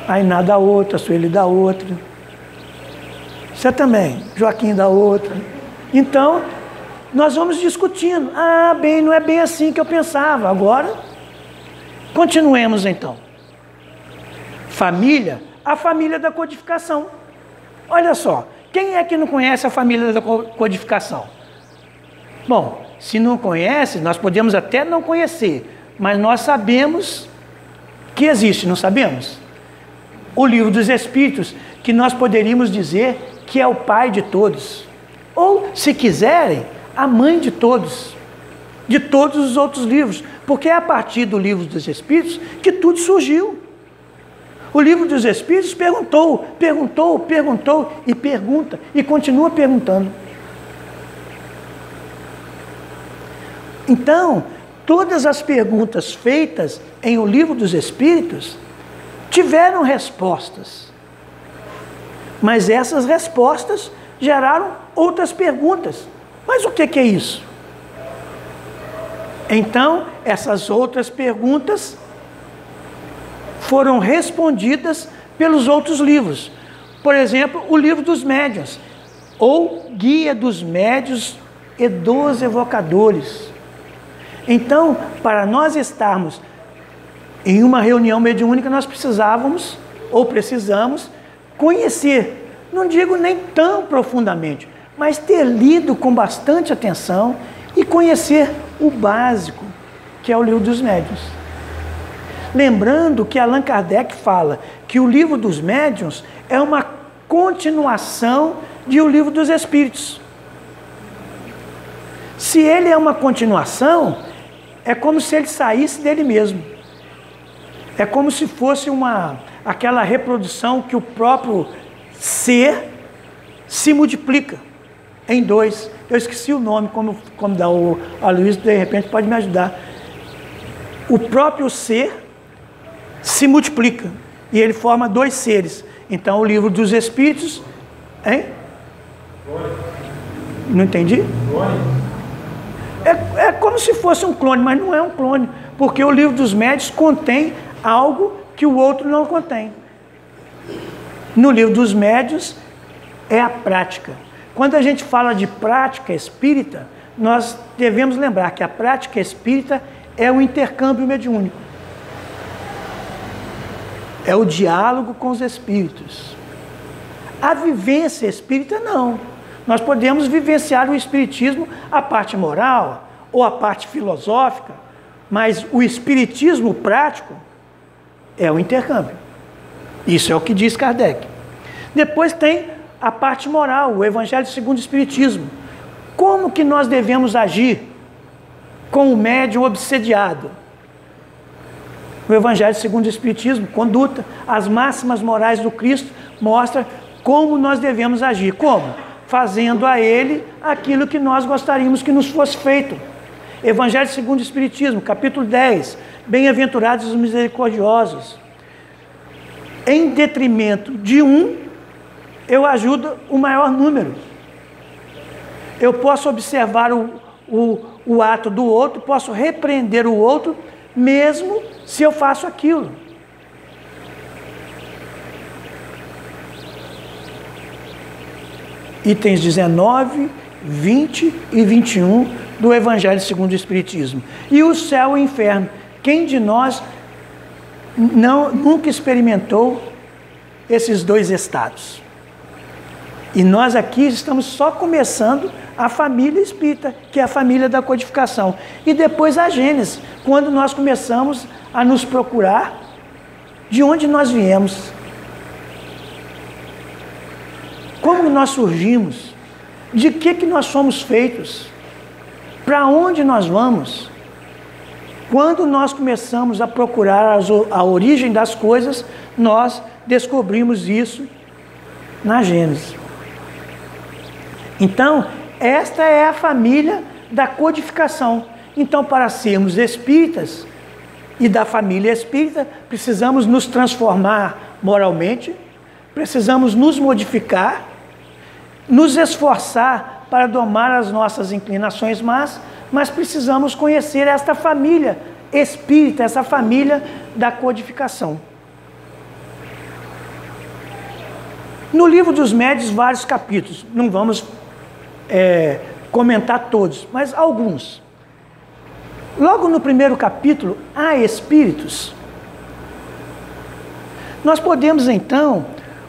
A Iná dá outra, a Sueli dá outra. Você também, Joaquim dá outra. Então, nós vamos discutindo. Ah, bem, não é bem assim que eu pensava. Agora, continuemos então. Família, a família da codificação. Olha só, quem é que não conhece a família da codificação? Bom, se não conhece, nós podemos até não conhecer, mas nós sabemos que existe, não sabemos? O Livro dos Espíritos, que nós poderíamos dizer que é o pai de todos. Ou, se quiserem, a mãe de todos os outros livros, porque é a partir do Livro dos Espíritos que tudo surgiu. O Livro dos Espíritos perguntou e pergunta, e continua perguntando. Então, todas as perguntas feitas em O Livro dos Espíritos tiveram respostas, mas essas respostas geraram outras perguntas. Mas o que é isso? Então, essas outras perguntas foram respondidas pelos outros livros. Por exemplo, o Livro dos Médiuns, ou Guia dos Médiuns e dos Evocadores. Então, para nós estarmos em uma reunião mediúnica, nós precisávamos, ou precisamos, conhecer, não digo nem tão profundamente, mas ter lido com bastante atenção e conhecer o básico, que é o Livro dos Médiuns. Lembrando que Allan Kardec fala que o Livro dos Médiuns é uma continuação de O Livro dos Espíritos. Se ele é uma continuação, é como se ele saísse dele mesmo. É como se fosse aquela reprodução que o próprio ser se multiplica em dois. Eu esqueci o nome, como dá o Aloysio, de repente pode me ajudar. O próprio ser se multiplica e ele forma dois seres. Então, o Livro dos Espíritos, hein? Não entendi? É como se fosse um clone, mas não é um clone, porque o Livro dos Médiuns contém algo que o outro não contém. No Livro dos Médiuns é a prática. Quando a gente fala de prática espírita, nós devemos lembrar que a prática espírita é o intercâmbio mediúnico. É o diálogo com os espíritos. A vivência espírita, não. Nós podemos vivenciar o espiritismo, a parte moral ou a parte filosófica, mas o espiritismo prático é o intercâmbio. Isso é o que diz Kardec. Depois tem a parte moral, o Evangelho segundo o Espiritismo. Como que nós devemos agir com o médium obsediado? O Evangelho segundo o Espiritismo, conduta, as máximas morais do Cristo, mostra como nós devemos agir. Como? Fazendo a Ele aquilo que nós gostaríamos que nos fosse feito. Evangelho segundo o Espiritismo, capítulo 10, bem-aventurados os misericordiosos. Em detrimento de um, eu ajudo o maior número. Eu posso observar o ato do outro, posso repreender o outro, mesmo se eu faço aquilo. Itens 19, 20 e 21 do Evangelho segundo o Espiritismo. E o céu e o inferno. Quem de nós nunca experimentou esses dois estados? E nós aqui estamos só começando a família espírita, que é a família da codificação. E depois a Gênese, quando nós começamos a nos procurar de onde nós viemos. Como nós surgimos? De que nós somos feitos? Para onde nós vamos? Quando nós começamos a procurar a origem das coisas, nós descobrimos isso na Gênese. Então, esta é a família da codificação. Então, para sermos espíritas e da família espírita, precisamos nos transformar moralmente, precisamos nos modificar, nos esforçar para domar as nossas inclinações más, mas precisamos conhecer esta família espírita, essa família da codificação. No livro dos Médiuns, vários capítulos, não vamos comentar todos, mas alguns. Logo no primeiro capítulo, há espíritos. Nós podemos então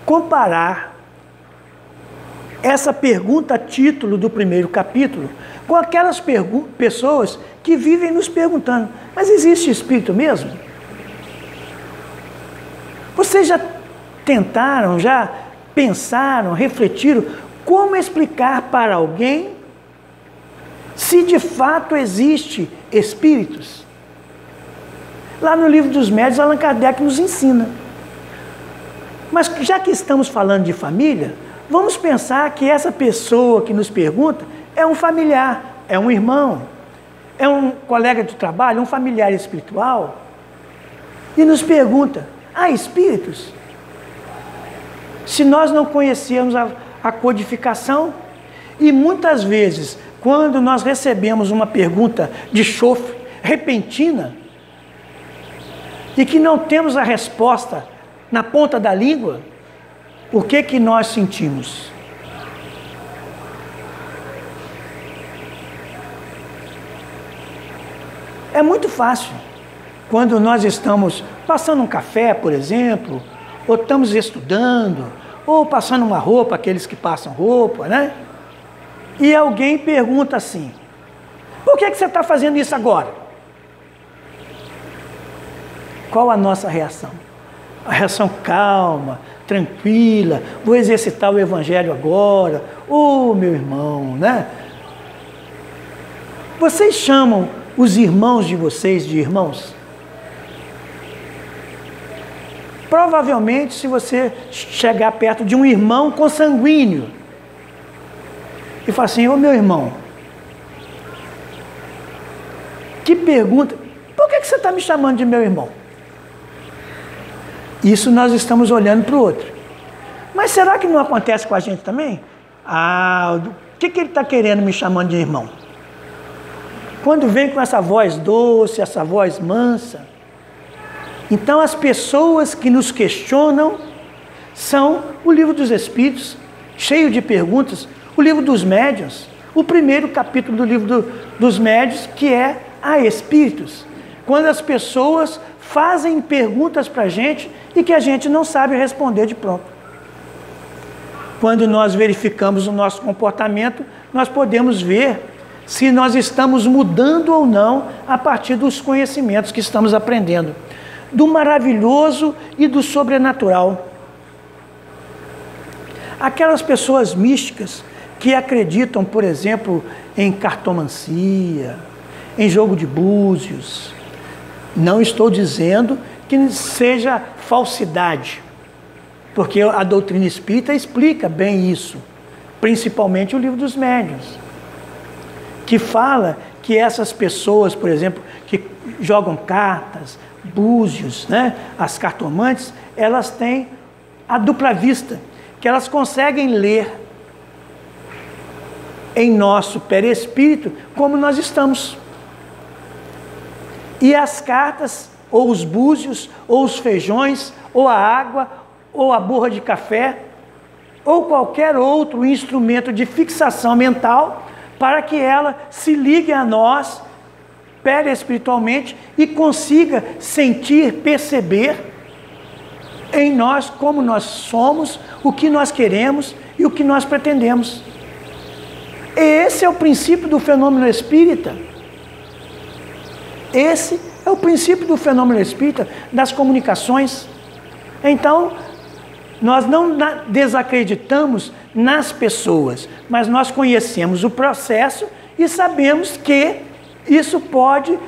comparar essa pergunta título do primeiro capítulo com aquelas pessoas que vivem nos perguntando: mas existe espírito mesmo? Vocês já tentaram, já pensaram, refletiram como explicar para alguém se de fato existe espíritos? Lá no livro dos Médiuns, Allan Kardec nos ensina. Mas já que estamos falando de família, vamos pensar que essa pessoa que nos pergunta é um familiar, é um irmão, é um colega de trabalho, um familiar espiritual, e nos pergunta: há espíritos? Se nós não conhecermos a codificação, e muitas vezes, quando nós recebemos uma pergunta de chofre, repentina, e que não temos a resposta na ponta da língua, o que nós sentimos? É muito fácil, quando nós estamos passando um café, por exemplo, ou estamos estudando, ou passando uma roupa, aqueles que passam roupa, né? E alguém pergunta assim: por que você está fazendo isso agora? Qual a nossa reação? A reação calma, tranquila, vou exercitar o evangelho agora. Oh, meu irmão, né? Vocês chamam os irmãos de vocês de irmãos? Provavelmente, se você chegar perto de um irmão consanguíneo e falar assim: ô meu irmão, que pergunta, por que você está me chamando de meu irmão? Isso nós estamos olhando para o outro. Mas será que não acontece com a gente também? O que ele está querendo me chamando de irmão? Quando vem com essa voz doce, essa voz mansa. Então as pessoas que nos questionam são o livro dos Espíritos, cheio de perguntas, o livro dos Médiuns, o primeiro capítulo do livro dos Médiuns, que é há espíritos. Quando as pessoas fazem perguntas para a gente e que a gente não sabe responder de pronto. Quando nós verificamos o nosso comportamento, nós podemos ver se nós estamos mudando ou não a partir dos conhecimentos que estamos aprendendo, do maravilhoso e do sobrenatural. Aquelas pessoas místicas que acreditam, por exemplo, em cartomancia, em jogo de búzios. Não estou dizendo que seja falsidade, porque a doutrina espírita explica bem isso, principalmente o livro dos Médiuns, que fala que essas pessoas, por exemplo, que jogam cartas, búzios, né, as cartomantes, elas têm a dupla vista, que elas conseguem ler em nosso perispírito como nós estamos. E as cartas, ou os búzios, ou os feijões, ou a água, ou a borra de café, ou qualquer outro instrumento de fixação mental, para que ela se ligue a nós perispiritualmente e consiga sentir, perceber em nós como nós somos, o que nós queremos e o que nós pretendemos. Esse é o princípio do fenômeno espírita. Esse é o princípio do fenômeno espírita, das comunicações. Então, nós não desacreditamos nas pessoas, mas nós conhecemos o processo e sabemos que isso pode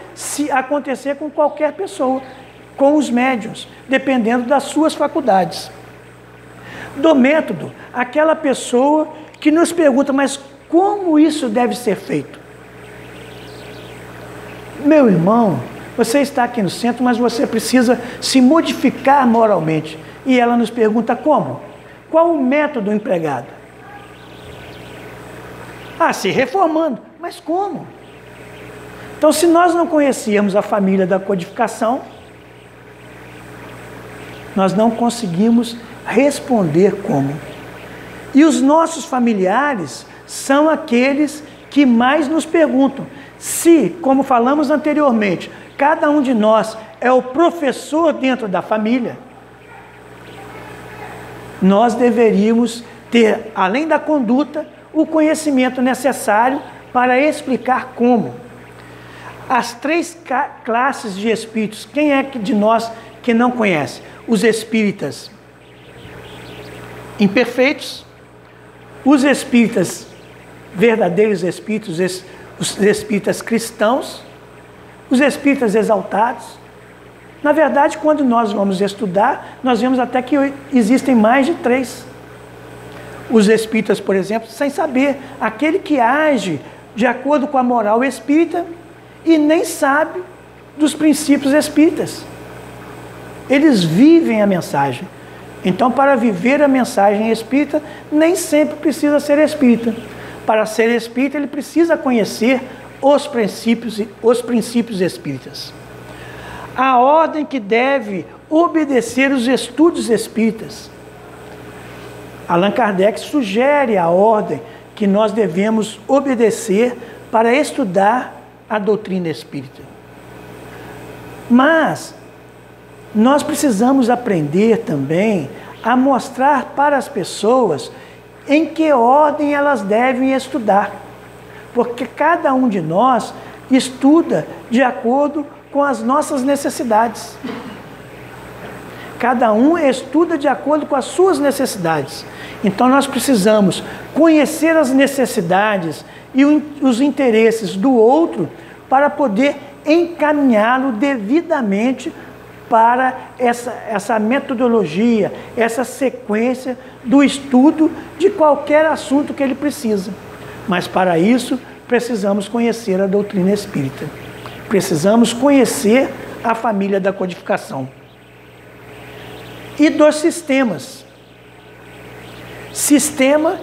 acontecer com qualquer pessoa, com os médiuns, dependendo das suas faculdades. Do método, aquela pessoa que nos pergunta: mas como isso deve ser feito? Meu irmão, você está aqui no centro, mas você precisa se modificar moralmente. E ela nos pergunta: como? Qual o método empregado? Se reformando. Mas como? Então, se nós não conhecíamos a família da codificação, nós não conseguimos responder como. E os nossos familiares são aqueles que mais nos perguntam. Se, como falamos anteriormente, cada um de nós é o professor dentro da família, nós deveríamos ter, além da conduta, o conhecimento necessário para explicar como. As 3 classes de espíritos, quem é de nós que não conhece? Os espíritas imperfeitos, os espíritas verdadeiros espíritos, os espíritas cristãos, os espíritas exaltados. Na verdade, quando nós vamos estudar, nós vemos até que existem mais de 3. Os espíritas, por exemplo, sem saber, aquele que age de acordo com a moral espírita e nem sabe dos princípios espíritas. Eles vivem a mensagem. Então, para viver a mensagem espírita, nem sempre precisa ser espírita. Para ser espírita, ele precisa conhecer os princípios espíritas. A ordem que deve obedecer os estudos espíritas. Allan Kardec sugere a ordem que nós devemos obedecer para estudar a doutrina espírita. Mas nós precisamos aprender também a mostrar para as pessoas em que ordem elas devem estudar. Porque cada um de nós estuda de acordo com as nossas necessidades. Cada um estuda de acordo com as suas necessidades. Então nós precisamos conhecer as necessidades e os interesses do outro para poder encaminhá-lo devidamente para essa metodologia, essa sequência do estudo de qualquer assunto que ele precisa. Mas para isso precisamos conhecer a doutrina espírita. Precisamos conhecer a família da codificação. E dos sistemas. Sistema,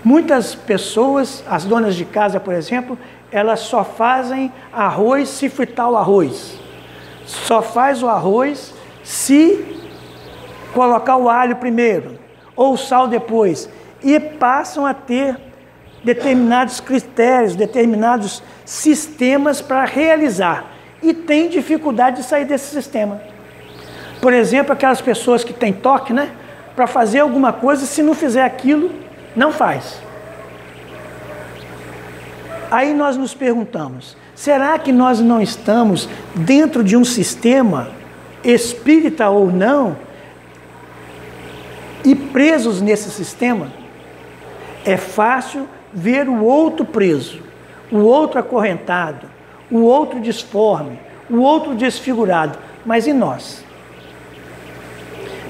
muitas pessoas, as donas de casa, por exemplo, elas só fazem arroz se fritar o arroz. Só faz o arroz se colocar o alho primeiro, ou o sal depois. E passam a ter determinados critérios, determinados sistemas para realizar. E tem dificuldade de sair desse sistema. Por exemplo, aquelas pessoas que têm toque, né? Para fazer alguma coisa, se não fizer aquilo, não faz. Aí nós nos perguntamos, será que nós não estamos dentro de um sistema, espírita ou não, e presos nesse sistema? É fácil ver o outro preso, o outro acorrentado, o outro disforme, o outro desfigurado, mas e nós?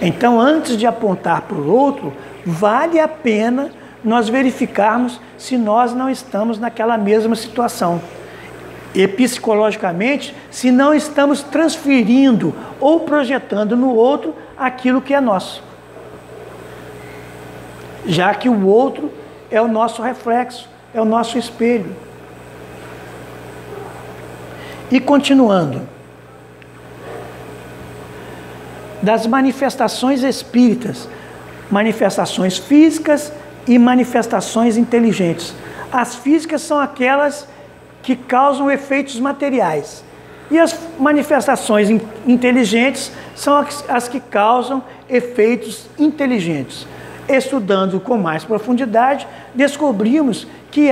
Então, antes de apontar para o outro, vale a pena nós verificarmos se nós não estamos naquela mesma situação. E psicologicamente, se não estamos transferindo ou projetando no outro aquilo que é nosso. Já que o outro é o nosso reflexo, é o nosso espelho. E continuando. Das manifestações espíritas, manifestações físicas e manifestações inteligentes. As físicas são aquelas que causam efeitos materiais. E as manifestações inteligentes são as que causam efeitos inteligentes. Estudando com mais profundidade, descobrimos que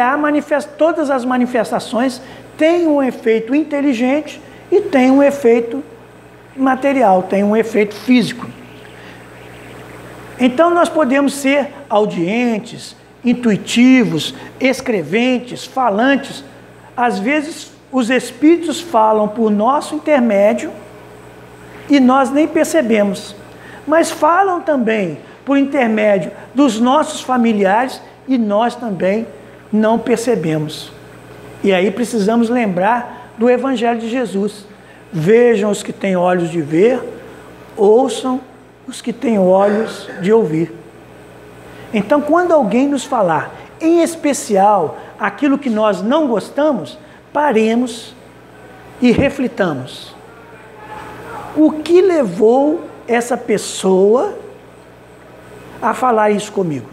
todas as manifestações têm um efeito inteligente e têm um efeito material, tem um efeito físico. Então nós podemos ser audientes, intuitivos, escreventes, falantes. Às vezes os espíritos falam por nosso intermédio e nós nem percebemos, mas falam também por intermédio dos nossos familiares e nós também não percebemos. E aí precisamos lembrar do Evangelho de Jesus. Vejam os que têm olhos de ver, ouçam os que têm olhos de ouvir. Então, quando alguém nos falar, em especial, aquilo que nós não gostamos, paremos e reflitamos. O que levou essa pessoa a falar isso comigo?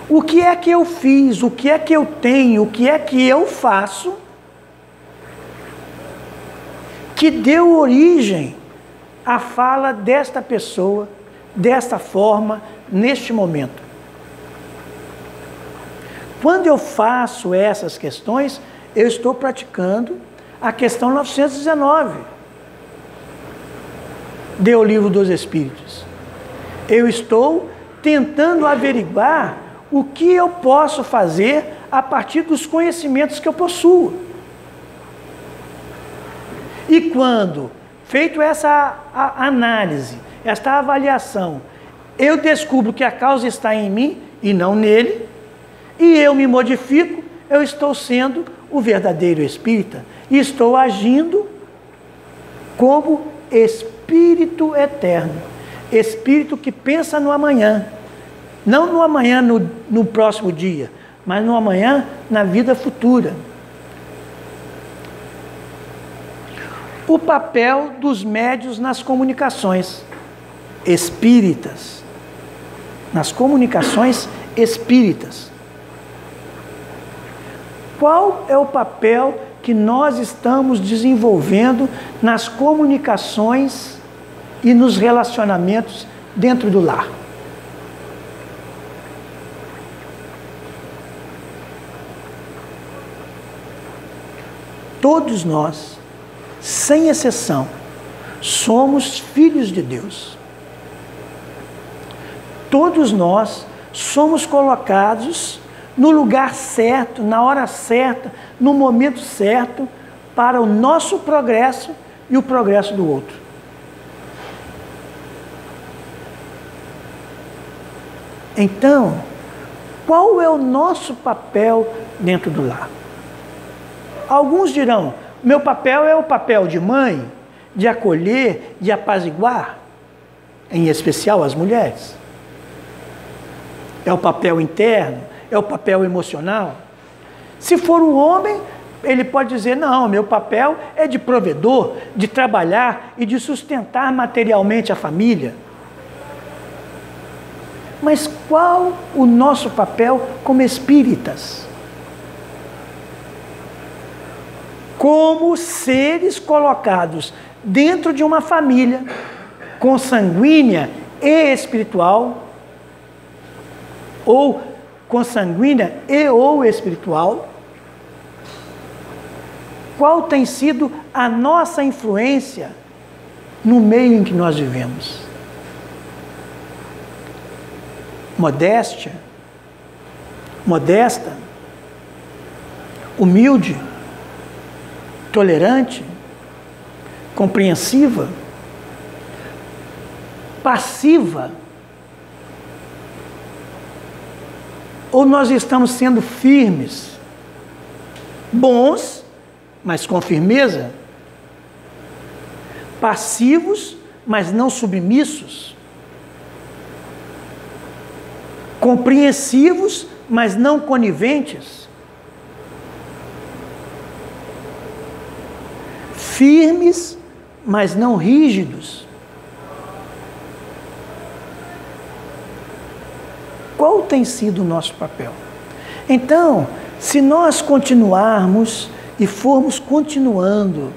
O que é que eu fiz? O que é que eu tenho? O que é que eu faço que deu origem à fala desta pessoa, desta forma, neste momento? Quando eu faço essas questões, eu estou praticando a questão 919 do Livro dos Espíritos. Eu estou tentando averiguar o que eu posso fazer a partir dos conhecimentos que eu possuo. E quando, feito essa análise, esta avaliação, eu descubro que a causa está em mim e não nele, e eu me modifico, eu estou sendo o verdadeiro espírita e estou agindo como espírito eterno, espírito que pensa no amanhã, não no amanhã no próximo dia, mas no amanhã na vida futura. O papel dos médiuns nas comunicações espíritas, nas comunicações espíritas. Qual é o papel que nós estamos desenvolvendo nas comunicações e nos relacionamentos dentro do lar? Todos nós, sem exceção, somos filhos de Deus. Todos nós somos colocados no lugar certo, na hora certa, no momento certo, para o nosso progresso e o progresso do outro. Então, qual é o nosso papel dentro do lar? Alguns dirão, meu papel é o papel de mãe, de acolher, de apaziguar, em especial as mulheres. É o papel interno, é o papel emocional. Se for um homem, ele pode dizer, não, meu papel é de provedor, de trabalhar e de sustentar materialmente a família. Mas qual o nosso papel como espíritas? Como seres colocados dentro de uma família consanguínea e espiritual, ou consanguínea e ou espiritual, qual tem sido a nossa influência no meio em que nós vivemos? Modesta, humilde, tolerante, compreensiva, passiva? Ou nós estamos sendo firmes, bons, mas com firmeza, passivos, mas não submissos, compreensivos, mas não coniventes, firmes, mas não rígidos? Qual tem sido o nosso papel? Então, se nós continuarmos e formos continuando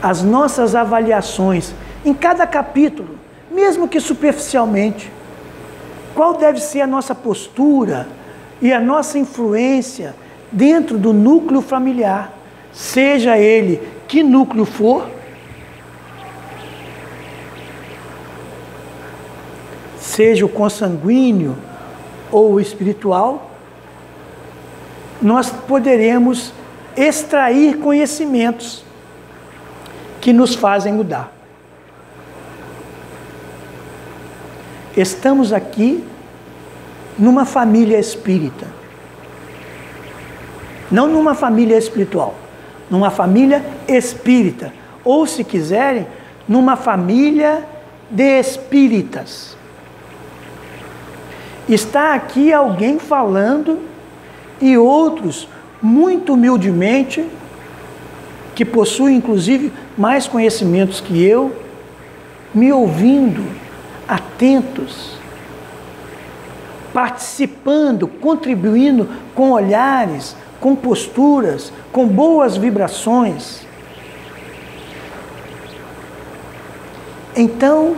as nossas avaliações em cada capítulo, mesmo que superficialmente, qual deve ser a nossa postura e a nossa influência dentro do núcleo familiar, seja ele que núcleo for, seja o consanguíneo ou o espiritual, nós poderemos extrair conhecimentos que nos fazem mudar. Estamos aqui numa família espírita, não numa família espiritual, numa família espírita, ou, se quiserem, numa família de espíritas. Está aqui alguém falando e outros muito humildemente, que possuem inclusive mais conhecimentos que eu, me ouvindo, atentos, participando, contribuindo com olhares, com posturas, com boas vibrações. Então,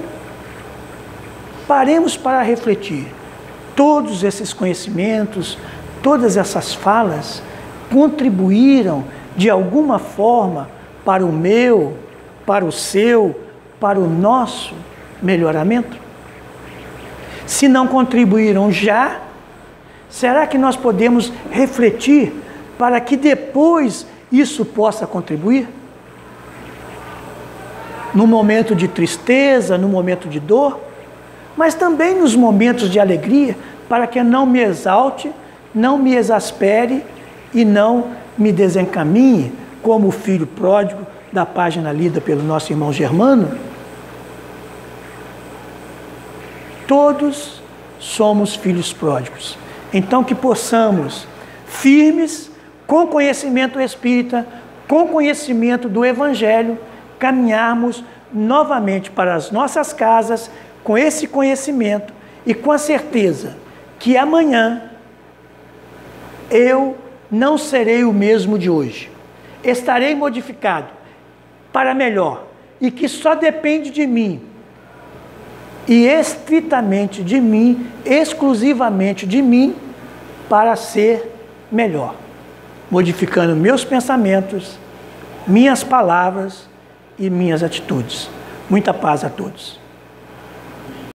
paremos para refletir. Todos esses conhecimentos, todas essas falas contribuíram de alguma forma para o meu, para o seu, para o nosso melhoramento? Se não contribuíram já, será que nós podemos refletir para que depois isso possa contribuir? No momento de tristeza, no momento de dor, mas também nos momentos de alegria, para que eu não me exalte, não me exaspere e não me desencaminhe, como o filho pródigo da página lida pelo nosso irmão Germano. Todos somos filhos pródigos. Então que possamos, firmes, com conhecimento espírita, com conhecimento do Evangelho, caminharmos novamente para as nossas casas com esse conhecimento e com a certeza que amanhã eu não serei o mesmo de hoje. Estarei modificado para melhor e que só depende de mim e estritamente de mim, exclusivamente de mim, para ser melhor, modificando meus pensamentos, minhas palavras e minhas atitudes. Muita paz a todos.